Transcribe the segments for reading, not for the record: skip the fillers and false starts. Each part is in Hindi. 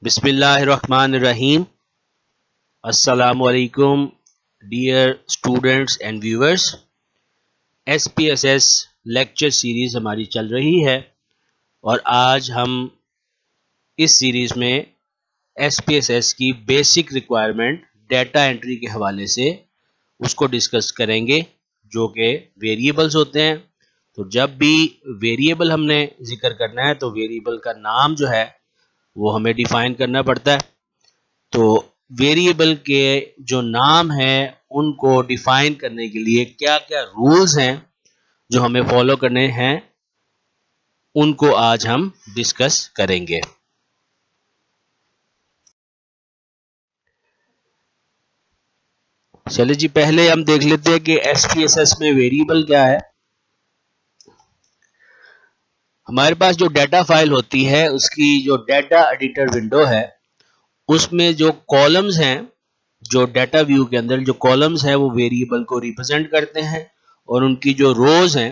बिस्मिल्लाहिर्रहमानिर्रहीम। अस्सलामुअलैकुम dear students and viewers. SPSS lecture series हमारी चल रही है और आज हम इस सीरीज़ में एसपीएसएस की बेसिक रिक्वायरमेंट डेटा एंट्री के हवाले से उसको डिस्कस करेंगे, जो कि वेरिएबल्स होते हैं। तो जब भी वेरिएबल हमने जिक्र करना है तो वेरिएबल का नाम जो है वो हमें डिफाइन करना पड़ता है। तो वेरिएबल के जो नाम हैं उनको डिफाइन करने के लिए क्या क्या रूल्स हैं जो हमें फॉलो करने हैं, उनको आज हम डिस्कस करेंगे। चलिए जी, पहले हम देख लेते हैं कि एसपीएसएस में वेरिएबल क्या है। हमारे पास जो डाटा फाइल होती है उसकी जो डाटा एडिटर विंडो है उसमें जो कॉलम्स हैं, जो डाटा व्यू के अंदर जो कॉलम्स हैं वो वेरिएबल को रिप्रेजेंट करते हैं और उनकी जो रोज हैं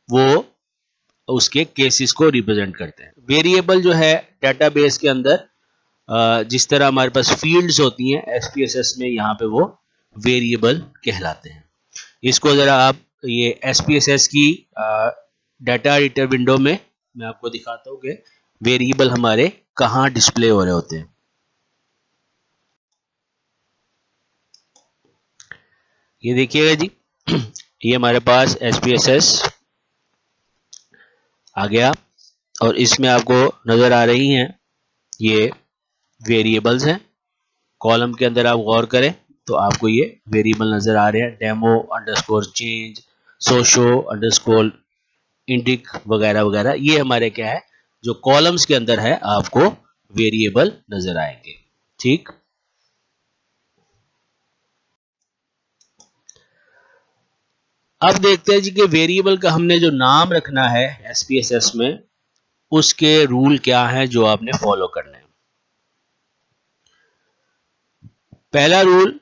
वो उसके केसेस को रिप्रेजेंट करते हैं। वेरिएबल जो है डेटाबेस के अंदर जिस तरह हमारे पास फील्ड्स होती हैं, एसपीएसएस में यहाँ पे वो वेरिएबल कहलाते हैं। इसको जरा आप ये एसपीएसएस की डाटा एडिटर विंडो में मैं आपको दिखाता हूँ कि वेरिएबल हमारे कहाँ डिस्प्ले हो रहे होते हैं। ये देखिएगा जी, ये हमारे पास एसपीएसएस आ गया और इसमें आपको नजर आ रही हैं ये वेरिएबल्स हैं। कॉलम के अंदर आप गौर करें तो आपको ये वेरिएबल नजर आ रहे हैं, demo underscore change, socio underscore Indic वगैरह वगैरह। ये हमारे क्या है, जो कॉलम्स के अंदर है आपको वेरिएबल नजर आएंगे। ठीक, अब देखते हैं जी कि वेरिएबल का हमने जो नाम रखना है एसपीएसएस में उसके रूल क्या है जो आपने फॉलो करने हैं। पहला रूल,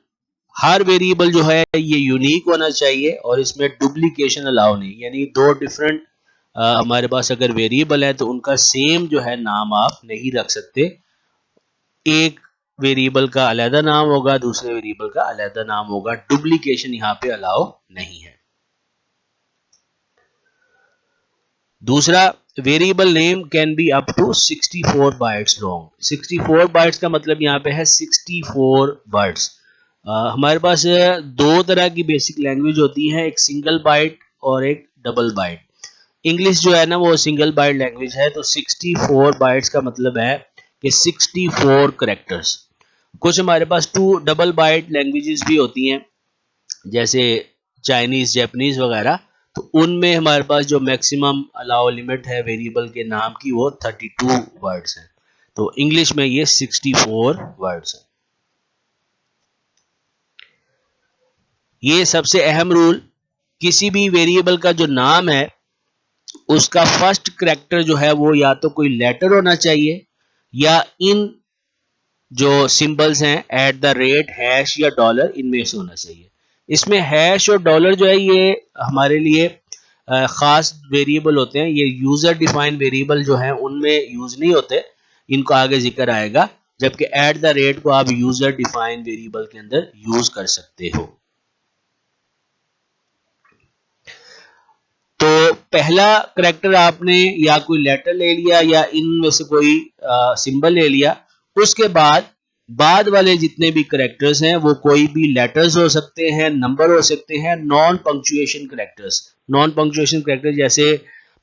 हर वेरिएबल जो है ये यूनिक होना चाहिए और इसमें डुप्लीकेशन अलाउ नहीं, यानी दो डिफरेंट हमारे पास अगर वेरिएबल है तो उनका सेम जो है नाम आप नहीं रख सकते। एक वेरिएबल का अलहदा नाम होगा, दूसरे वेरिएबल का अलहदा नाम होगा। डुप्लीकेशन यहाँ पे अलाउ नहीं है। दूसरा, variable name can be up to 64 bytes long. 64 bytes का मतलब यहाँ पे है 64 वर्ड्स। हमारे पास दो तरह की बेसिक लैंग्वेज होती है, एक सिंगल बाइट और एक डबल बाइट। इंग्लिश जो है ना वो सिंगल बाइट लैंग्वेज है, तो 64 बाइट्स का मतलब है कि 64 करेक्टर्स। कुछ हमारे पास टू डबल बाइट लैंग्वेजेस भी होती हैं, जैसे चाइनीज, जापानीज वगैरह। तो उनमें हमारे पास जो मैक्सिमम अलाउ लिमिट है वेरिएबल के नाम की वो 32 वर्ड्स है। तो इंग्लिश में ये 64 वर्ड्स है। ये सबसे अहम रूल, किसी भी वेरिएबल का जो नाम है उसका फर्स्ट करैक्टर जो है वो या तो कोई लेटर होना चाहिए या इन जो सिंबल्स हैं एट द रेट, हैश या डॉलर, इनमें से होना चाहिए। इसमें हैश और डॉलर जो है ये हमारे लिए खास वेरिएबल होते हैं, ये यूजर डिफाइंड वेरिएबल जो है उनमें यूज नहीं होते, इनको आगे जिक्र आएगा। जबकि एट द रेट को आप यूजर डिफाइंड वेरिएबल के अंदर यूज कर सकते हो। तो पहला करैक्टर आपने या कोई लेटर ले लिया या इनमें से कोई सिंबल ले लिया, उसके बाद बाद वाले जितने भी करेक्टर्स हैं वो कोई भी लेटर्स हो सकते हैं, नंबर हो सकते हैं, non punctuation characters. Non punctuation character जैसे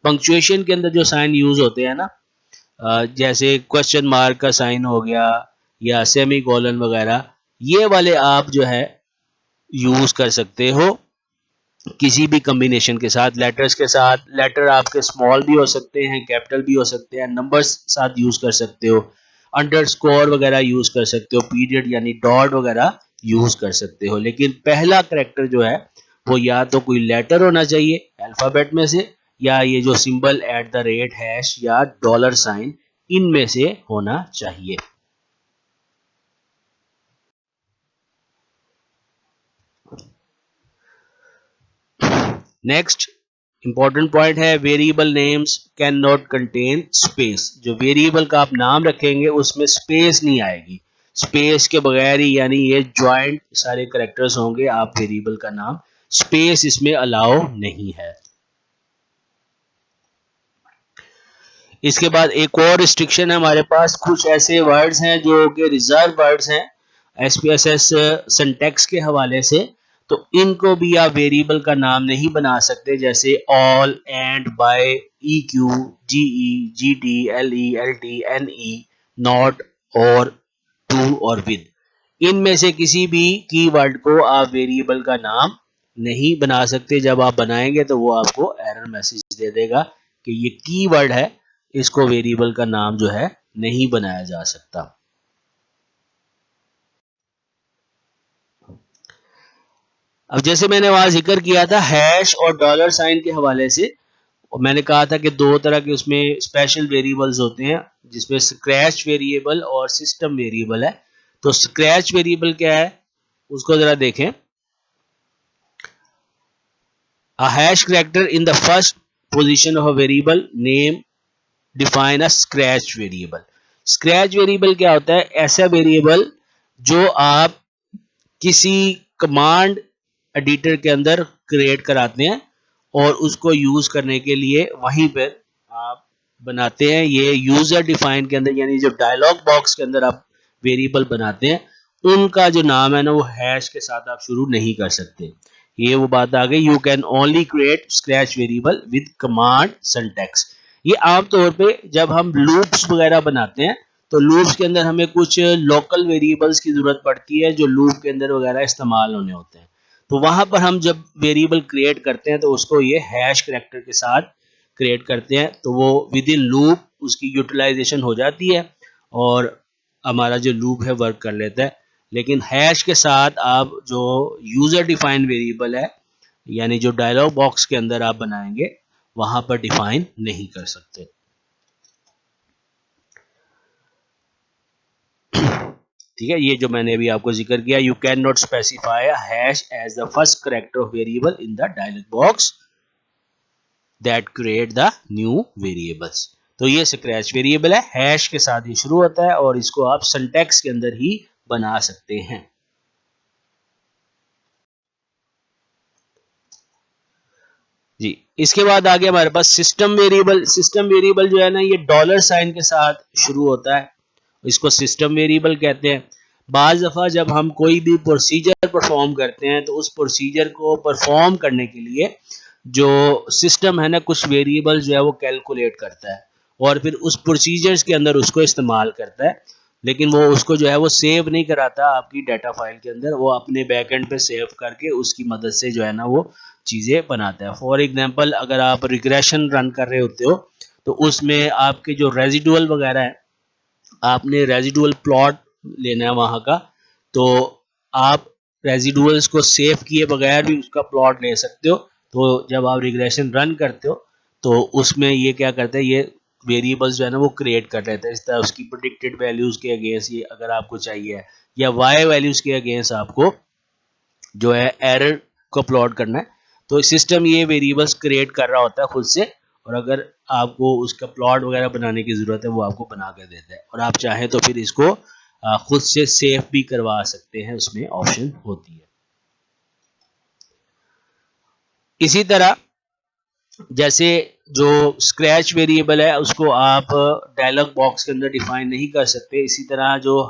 पंक्चुएशन के अंदर जो साइन यूज होते हैं ना, जैसे क्वेश्चन मार्क का साइन हो गया या सेमी कॉलन वगैरह, ये वाले आप जो है यूज कर सकते हो किसी भी कॉम्बिनेशन के साथ। लेटर्स के साथ, लेटर आपके स्मॉल भी हो सकते हैं, कैपिटल भी हो सकते हैं, नंबर्स साथ यूज कर सकते हो, अंडरस्कोर वगैरह यूज कर सकते हो, पीरियड यानी डॉट वगैरह यूज कर सकते हो। लेकिन पहला करेक्टर जो है वो या तो कोई लेटर होना चाहिए अल्फाबेट में से, या ये जो symbol at the rate, hash या डॉलर साइन, इनमें से होना चाहिए। नेक्स्ट, इंपॉर्टेंट पॉइंट है, variable names can not contain space. जो वेरिएबल का आप नाम रखेंगे उसमें स्पेस नहीं आएगी, स्पेस के बगैर ही, यानी ये ज्वाइंट सारे करेक्टर्स होंगे आप वेरिएबल का नाम, स्पेस इसमें अलाउ नहीं है। इसके बाद एक और रिस्ट्रिक्शन है हमारे पास, कुछ ऐसे वर्ड्स हैं जो कि रिजर्व वर्ड्स हैं एसपीएसएस सिंटैक्स के हवाले से, तो इनको भी आप वेरिएबल का नाम नहीं बना सकते, जैसे all, and, by, E Q, G E, G T, L E, L T, N E, not, or, to और विद। इनमें से किसी भी कीवर्ड को आप वेरिएबल का नाम नहीं बना सकते। जब आप बनाएंगे तो वो आपको एरर मैसेज दे देगा कि ये कीवर्ड है, इसको वेरिएबल का नाम जो है नहीं बनाया जा सकता। अब जैसे मैंने वहां जिक्र किया था हैश और डॉलर साइन के हवाले से, और मैंने कहा था कि दो तरह के उसमें स्पेशल वेरिएबल्स होते हैं, जिसमें स्क्रैच वेरिएबल और सिस्टम वेरिएबल है। तो स्क्रैच वेरिएबल क्या है उसको जरा देखें। A hash character in the first position of a variable name define a scratch variable। Scratch variable क्या होता है? ऐसा वेरिएबल जो आप किसी कमांड एडिटर के अंदर क्रिएट कराते हैं और उसको यूज करने के लिए वहीं पर आप बनाते हैं। ये यूजर डिफाइन के अंदर, यानी जो डायलॉग बॉक्स के अंदर आप वेरिएबल बनाते हैं उनका जो नाम है ना वो हैश के साथ आप शुरू नहीं कर सकते। ये वो बात आ गई, you can only create scratch variable with command syntax. ये आमतौर पे जब हम लूप्स वगैरह बनाते हैं तो लूप्स के अंदर हमें कुछ लोकल वेरिएबल्स की जरूरत पड़ती है जो लूप के अंदर वगैरह इस्तेमाल होने होते हैं। तो वहां पर हम जब वेरिएबल क्रिएट करते हैं तो उसको ये हैश करैक्टर के साथ क्रिएट करते हैं, तो वो विद इन लूप उसकी यूटिलाइजेशन हो जाती है और हमारा जो लूप है वर्क कर लेता है। लेकिन हैश के साथ आप जो यूजर डिफाइंड वेरिएबल है, यानी जो डायलॉग बॉक्स के अंदर आप बनाएंगे वहां पर डिफाइन नहीं कर सकते। ठीक है, ये जो मैंने अभी आपको जिक्र किया, you can not specify a hash as the first character of variable in the dialog box that create the new variables. तो ये स्क्रैच वेरिएबल है, हैश के साथ ही शुरू होता है और इसको आप सिंटैक्स के अंदर ही बना सकते हैं। जी, इसके बाद आगे हमारे पास सिस्टम वेरिएबल। सिस्टम वेरिएबल जो है ना ये डॉलर साइन के साथ शुरू होता है, इसको सिस्टम वेरिएबल कहते हैं। बाज दफा जब हम कोई भी प्रोसीजर परफॉर्म करते हैं तो उस प्रोसीजर को परफॉर्म करने के लिए जो सिस्टम है ना कुछ वेरिएबल जो है वो कैलकुलेट करता है और फिर उस प्रोसीजर्स के अंदर उसको इस्तेमाल करता है, लेकिन वो उसको जो है वो सेव नहीं कराता आपकी डाटा फाइल के अंदर, वो अपने बैक एंड पे सेव करके उसकी मदद से जो है ना वो चीज़ें बनाता है। फॉर एग्जांपल अगर आप रिग्रेशन रन कर रहे होते हो तो उसमें आपके जो रेजिडुअल वगैरह है, आपने रेजिडुअल प्लॉट लेना है वहाँ का, तो आप रेजिडुअल्स को सेव किए बगैर भी उसका प्लॉट ले सकते हो। तो जब आप रिग्रेशन रन करते हो तो उसमें ये क्या करता है, ये वेरिएबल्स जो है ना वो क्रिएट कर लेता है। इस तरह उसकी प्रेडिक्टेड वैल्यूज के अगेंस्ट ये अगर आपको चाहिए या वाई वैल्यूज के अगेंस्ट आपको जो है एरर को प्लॉट करना है, तो सिस्टम ये वेरिएबल्स क्रिएट कर रहा होता है खुद से, और अगर आपको उसका प्लॉट वगैरह बनाने की ज़रूरत है वो आपको बना कर देता है, और आप चाहें तो फिर इसको खुद से सेव भी करवा सकते हैं, उसमें ऑप्शन होती है। इसी तरह जैसे जो स्क्रैच वेरिएबल है उसको आप डायलॉग बॉक्स के अंदर डिफाइन नहीं कर सकते, इसी तरह जो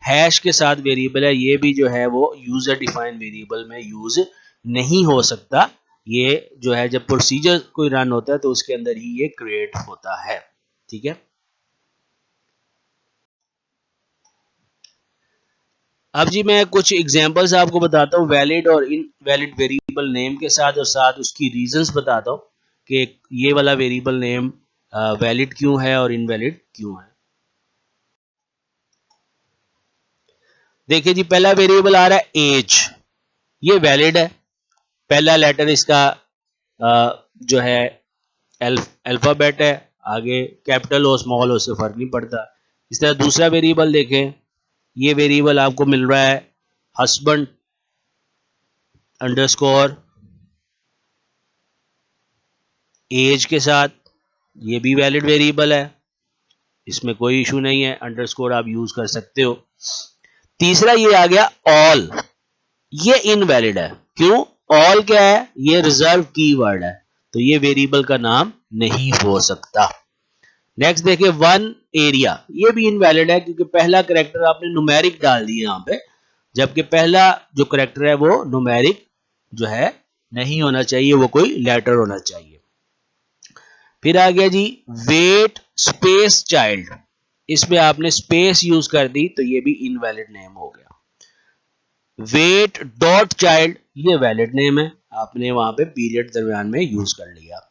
हैश के साथ वेरिएबल है ये भी जो है वो यूजर डिफाइन वेरिएबल में यूज नहीं हो सकता। ये जो है जब प्रोसीजर कोई रन होता है तो उसके अंदर ही ये क्रिएट होता है। ठीक है, अब जी मैं कुछ एग्जांपल्स आपको बताता हूँ वैलिड और इनवैलिड वेरिएबल नेम के साथ, और साथ उसकी रीजंस बताता हूँ कि ये वाला वेरिएबल नेम वैलिड क्यों है और इनवैलिड क्यों है। देखिए जी, पहला वेरिएबल आ रहा है एज, ये वैलिड है, पहला लेटर इसका जो है अल्फाबेट है, आगे कैपिटल हो स्मॉल हो उससे फर्क नहीं पड़ता। इस तरह दूसरा वेरिएबल देखें, ये वेरिएबल आपको मिल रहा है हस्बैंड अंडरस्कोर एज के साथ, ये भी वैलिड वेरिएबल है, इसमें कोई इशू नहीं है, अंडरस्कोर आप यूज कर सकते हो। तीसरा ये आ गया ऑल, ये इनवैलिड है। क्यों? ऑल क्या है? ये रिजर्व कीवर्ड है, तो ये वेरिएबल का नाम नहीं हो सकता। नेक्स्ट देखिए वन एरिया, ये भी इनवैलिड है क्योंकि पहला करेक्टर आपने न्यूमेरिक डाल दिया यहाँ पे, जबकि पहला जो करेक्टर है वो न्यूमेरिक जो है नहीं होना चाहिए, वो कोई लेटर होना चाहिए। फिर आ गया जी वेट स्पेस चाइल्ड, इसमें आपने स्पेस यूज कर दी तो ये भी इनवैलिड नेम हो गया। वेट डॉट चाइल्ड, ये वैलिड नेम है, आपने वहां पे पीरियड दरमियान में यूज कर लिया।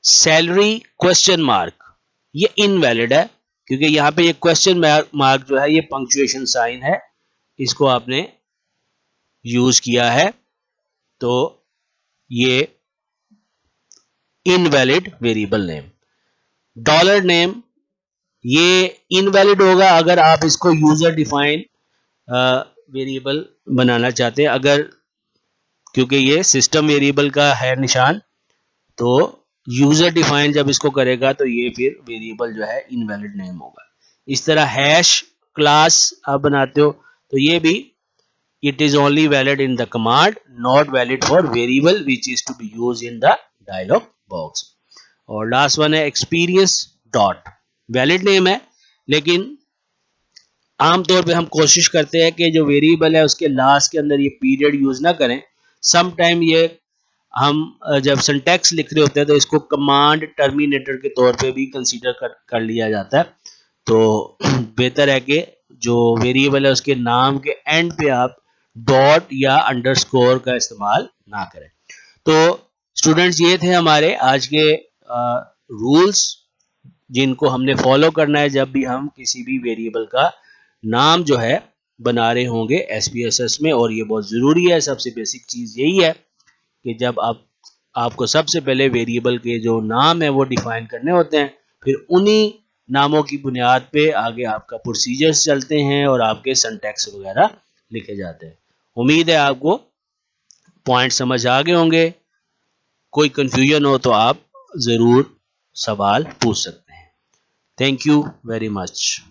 सैलरी क्वेश्चन मार्क, ये इनवैलिड है क्योंकि यहाँ पे ये क्वेश्चन मार्क जो है ये पंक्चुएशन साइन है, इसको आपने यूज किया है, तो ये invalid variable name. Dollar name, ये इनवैलिड होगा अगर आप इसको यूजर डिफाइन वेरिएबल बनाना चाहते हैं, अगर क्योंकि ये सिस्टम वेरिएबल का है निशान, तो यूजर डिफाइन जब इसको करेगा तो ये फिर वेरिएबल जो है इनवैलिड नेम होगा। इस तरह हैश क्लास आप बनाते हो तो ये भी it is only valid in the command, not valid for variable which is to be use in the dialog box. और लास्ट वन है एक्सपीरियंस डॉट, वैलिड नेम है लेकिन आमतौर पे हम कोशिश करते हैं कि जो वेरिएबल है उसके लास्ट के अंदर ये पीरियड यूज ना करें। सम टाइम ये हम जब सिंटैक्स लिख रहे होते हैं तो इसको कमांड टर्मिनेटर के तौर पे भी कंसीडर कर लिया जाता है, तो बेहतर है कि जो वेरिएबल है उसके नाम के एंड पे आप डॉट या अंडरस्कोर का इस्तेमाल ना करें। तो स्टूडेंट्स ये थे हमारे आज के रूल्स जिनको हमने फॉलो करना है जब भी हम किसी भी वेरिएबल का नाम जो है बना रहे होंगे SPSS में। और ये बहुत ज़रूरी है, सबसे बेसिक चीज़ यही है कि जब आपको सबसे पहले वेरिएबल के जो नाम है वो डिफाइन करने होते हैं, फिर उन्हीं नामों की बुनियाद पे आगे आपका प्रोसीजर्स चलते हैं और आपके सिंटैक्स वगैरह लिखे जाते हैं। उम्मीद है आपको पॉइंट समझ आ गए होंगे। कोई कंफ्यूजन हो तो आप ज़रूर सवाल पूछ सकते हैं। Thank you very much.